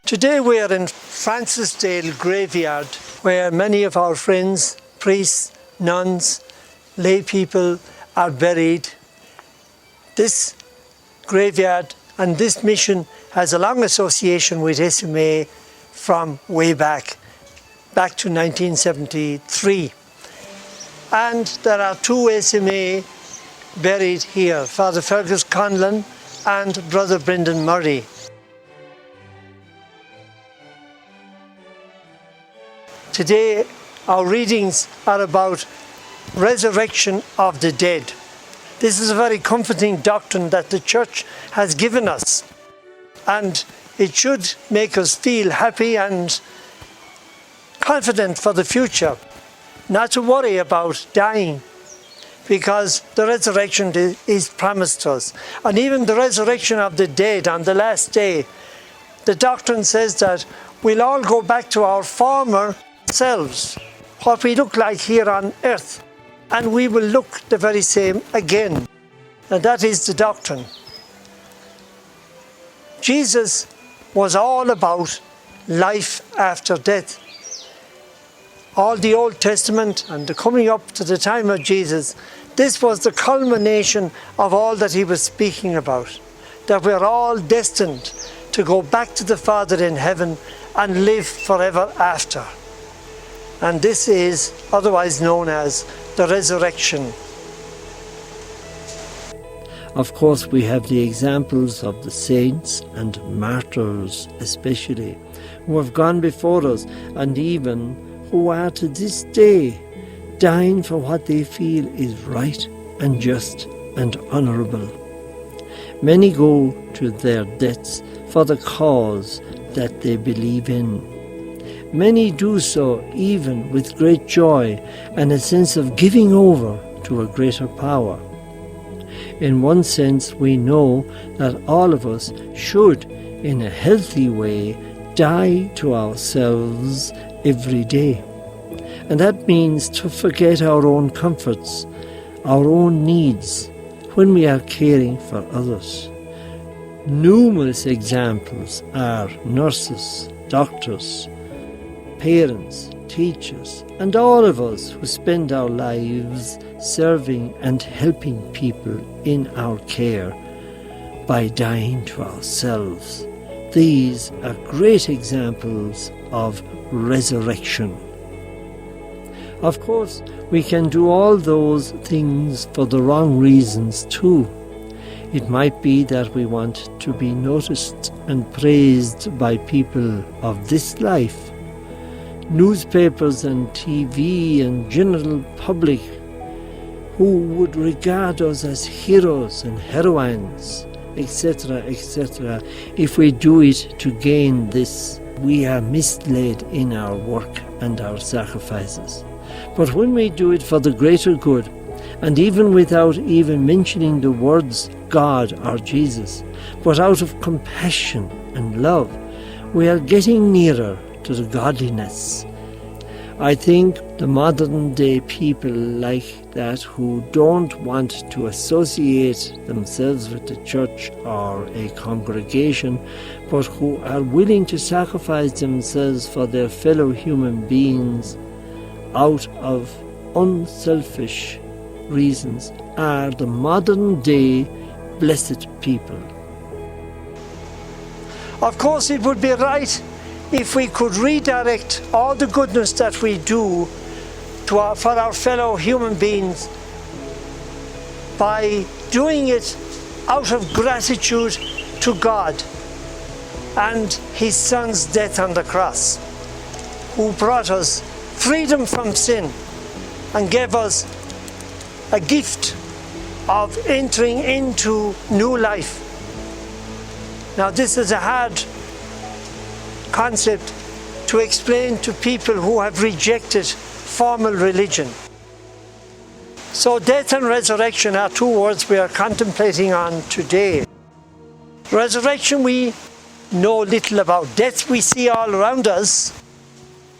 Today we are in Francisdale graveyard, where many of our friends, priests, nuns, lay people are buried. This graveyard and this mission has a long association with SMA from way back to 1973. And there are two SMA buried here, Father Fergus Conlon and Brother Brendan Murray. Today our readings are about resurrection of the dead. This is a very comforting doctrine that the Church has given us, and it should make us feel happy and confident for the future, not to worry about dying, because the resurrection is promised to us. And even the resurrection of the dead on the last day, the doctrine says that we'll all go back to our former selves, what we look like here on earth, and we will look the very same again. And that is the doctrine. Jesus was all about life after death. All the Old Testament and the coming up to the time of Jesus, this was the culmination of all that he was speaking about, that we're all destined to go back to the Father in heaven and live forever after. And this is otherwise known as the resurrection. Of course, we have the examples of the saints and martyrs especially, who have gone before us and even who are to this day dying for what they feel is right and just and honourable. Many go to their deaths for the cause that they believe in. Many do so even with great joy and a sense of giving over to a greater power. In one sense, we know that all of us should, in a healthy way, die to ourselves every day. And that means to forget our own comforts, our own needs, when we are caring for others. Numerous examples are nurses, doctors, parents, teachers, and all of us who spend our lives serving and helping people in our care by dying to ourselves. These are great examples of resurrection. Of course, we can do all those things for the wrong reasons too. It might be that we want to be noticed and praised by people of this life, newspapers and TV and general public, who would regard us as heroes and heroines, etc., etc. If we do it to gain this, we are misled in our work and our sacrifices. But when we do it for the greater good, and even without even mentioning the words God or Jesus, but out of compassion and love, we are getting nearer to the godliness. I think the modern day people like that, who don't want to associate themselves with the church or a congregation, but who are willing to sacrifice themselves for their fellow human beings out of unselfish reasons, are the modern day blessed people. Of course, it would be right if we could redirect all the goodness that we do for our fellow human beings by doing it out of gratitude to God and His Son's death on the cross, who brought us freedom from sin and gave us a gift of entering into new life. Now, this is a hard concept to explain to people who have rejected formal religion. So death and resurrection are two words we are contemplating on today. Resurrection we know little about. Death we see all around us,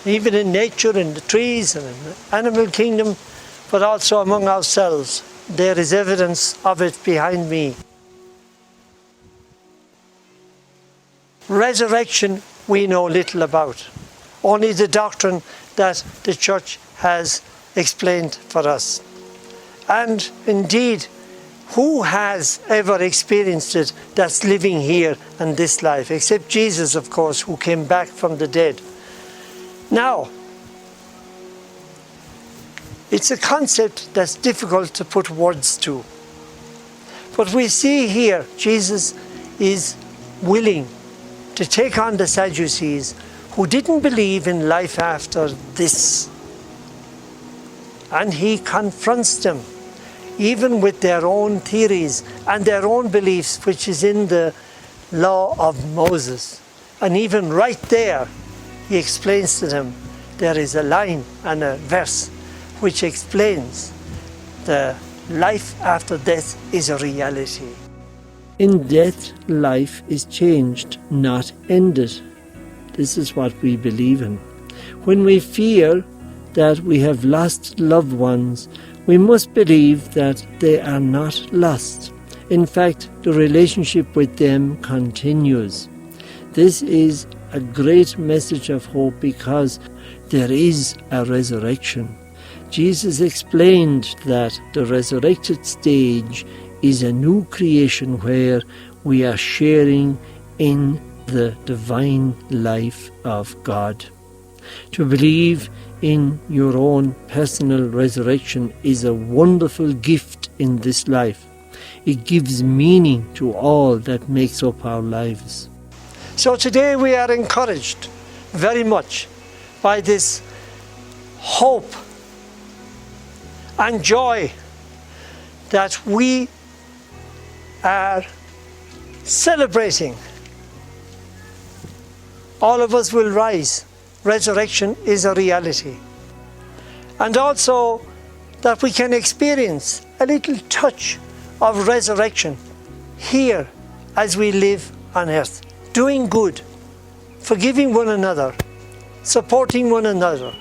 even in nature, in the trees and in the animal kingdom, but also among ourselves. There is evidence of it behind me. Resurrection we know little about. Only the doctrine that the church has explained for us. And indeed, who has ever experienced it that's living here in this life? Except Jesus, of course, who came back from the dead. Now, it's a concept that's difficult to put words to. But we see here, Jesus is willing to take on the Sadducees who didn't believe in life after this. And he confronts them, even with their own theories and their own beliefs, which is in the law of Moses. And even right there, he explains to them, there is a line and a verse which explains the life after death is a reality. In death, life is changed, not ended. This is what we believe in. When we fear that we have lost loved ones, we must believe that they are not lost. In fact, the relationship with them continues. This is a great message of hope because there is a resurrection. Jesus explained that the resurrected stage is a new creation where we are sharing in the divine life of God. To believe in your own personal resurrection is a wonderful gift in this life. It gives meaning to all that makes up our lives. So today we are encouraged very much by this hope and joy that we are celebrating. All of us will rise. Resurrection is a reality. And also that we can experience a little touch of resurrection here as we live on earth, doing good, forgiving one another, supporting one another,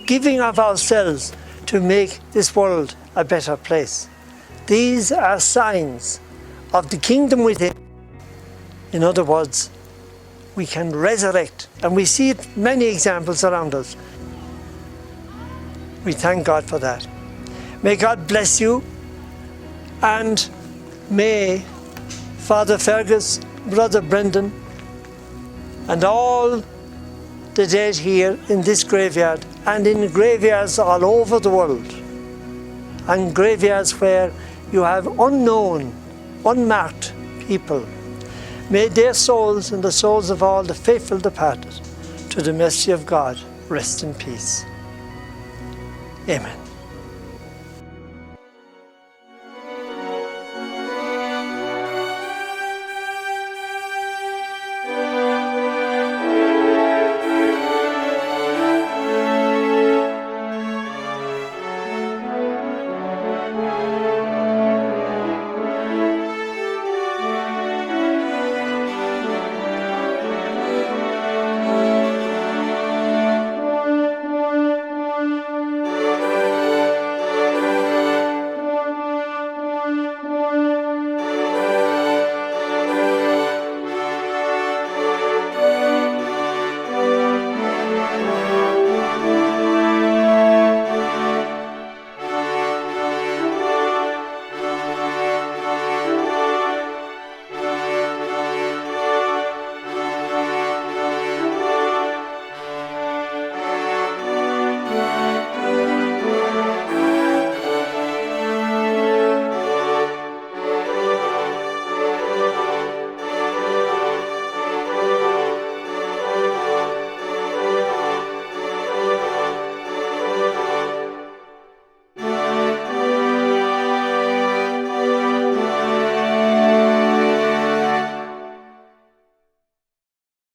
giving of ourselves to make this world a better place. These are signs of the kingdom within. In other words, we can resurrect, and we see it many examples around us. We thank God for that. May God bless you, and may Father Fergus, Brother Brendan, and all the dead here in this graveyard and in graveyards all over the world, and graveyards where you have unknown, unmarked people, may their souls and the souls of all the faithful departed to the mercy of God rest in peace. Amen.